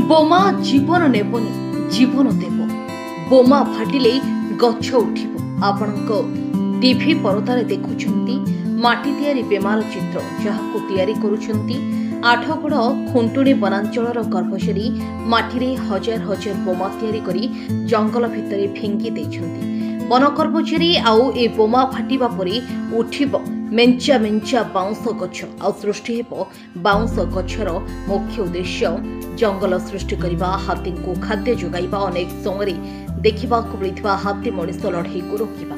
बोमा जीवन नेबनी जीवन देव बोमा फाटिले गछ उठिब। आपणक टीवी परदारे देखुछंती माटी तैयारी बेमार चित्र जहाको तैयारी करुछंती आठगड़ खुंटुणी वनांचलर गर्भशरी माटी हजार हजार बोमा तैयारी करी जंगल भितर फिंगी देछंती। वन कर्मचारी आउ ए बोमा फाटिबा परे उठिब मेंचा मेंचा बाउंस गछ आ सृष्टि हेब बाउंस गछर मुख्य उद्देश्य जंगल सृष्टि करने हाथी को खाद्य जोगाइबा अनेक समय देखा मिलता हाथी मनीष लड़ाई को रोकवा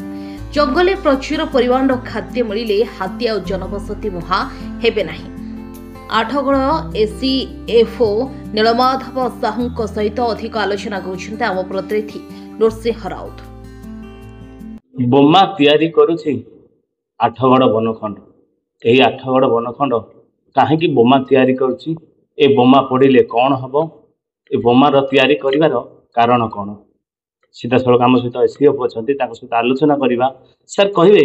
जंगल प्रचुर परिमाण खाद्य मिले हाथी आ जनबसति मुहा हेबे नाही। आठगड़ एसीएफओ नीलमाधव साहू सहित अधिक आलोचना कर आम प्रतिनिधि नरसिंह राउत। बोमा तैयारी करुछि आठगड़ बनखंड। यही आठगड़ बनखंड कहीं बोमा तैयारी करुछि ए बोमा पड़े कौन हम ए बोमार तैयारी करिवार कारण कौन सीधा सड़क आम सहित एसीएफ अच्छा सहित आलोचना करवा। सर कहे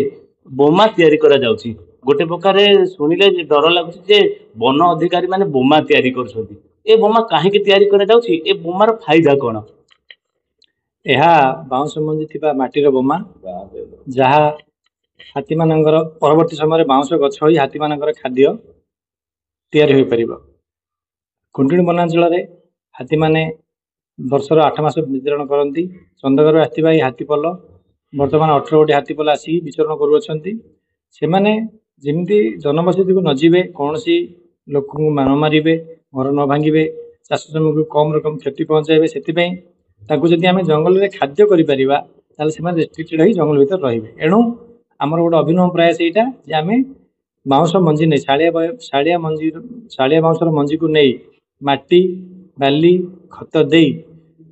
बोमा तैयारी करा जाउछि गोटे प्रकार शुणिले डर लगुच वन अधिकारी माने बोमा तैयारी करुछंती ए बोमा कहीं तैयारी करा जाउछि ए बोमार फायदा कौन? यह बाउंस मंजी थिबा माटीर बोमा जहाँ हाथी मानकर परवर्ती समय बाउंस गछ होई हाथी मानकर खाद्य तैयारी होई परिबो। खुंटुणी वनांचल हाथी माने वर्षर 8 मास विचरण करती। चंदगर आसवा हाथीपल बर्तमान 18 गोटी हाथीपल आसिक विचरण करुँच से जमी जनबसती को नजीबे कौन सी लोक को न मारे घर न भांगे चाष जमी को कम रकम क्षति पहुँचाइबे से जदि आम जंगल में खाद्य कर रेस्ट्रिक्टेड हो जंगल भीतर रही। एणु आमर गोटे अभिनव प्रयास यहाँ आम बाउंस मंजी नहीं शाड़िया बाउंसर मंजी को नहीं माटी बाली खत दे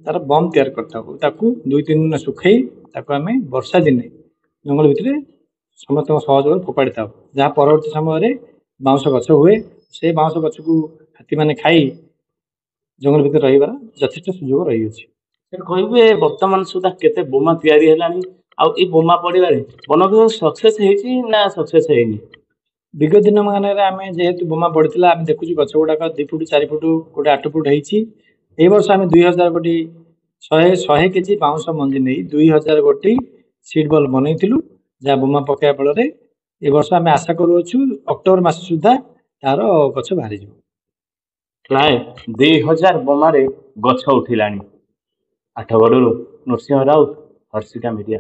तार बम तैयार करता 2-3 दिन सुखई आम वर्षा दिने जंगल भितर समस्त सहयोग फोपाड़ी था जहाँ परवर्ती समय बाउंस गछ हुए से बाउंस गछ को हाथी मैंने खाई जंगल भितर रहीबार यथेष्ट सुजोग रही अछि। कहे बर्तमान सुधा केते बोमा तैयारी हेलानी आ ए बोमा पड़े वन विभाग सक्सेस हेछि ना सक्सेस हेनी? विगत दिन मान आम जेहेतु बोमा पड़ता आम देखुँ गछ गुड़ाक 2 फुट 4 फुट गोटे 8 फुट होई वर्ष आम 2000 गोटी 100 केजी बाउंस मंजी नहीं 2000 गोटी सीड बल बनईलु जहाँ बोमा पकड़ा फल ए वर्ष आम आशा करुचु अक्टोबर मास सुधा तार गछ बाहरी जाए। प्राय 2000 बोमारे गछ उठिलानी। आठगड़ू नरसिंह राउत हर्षिका मीडिया।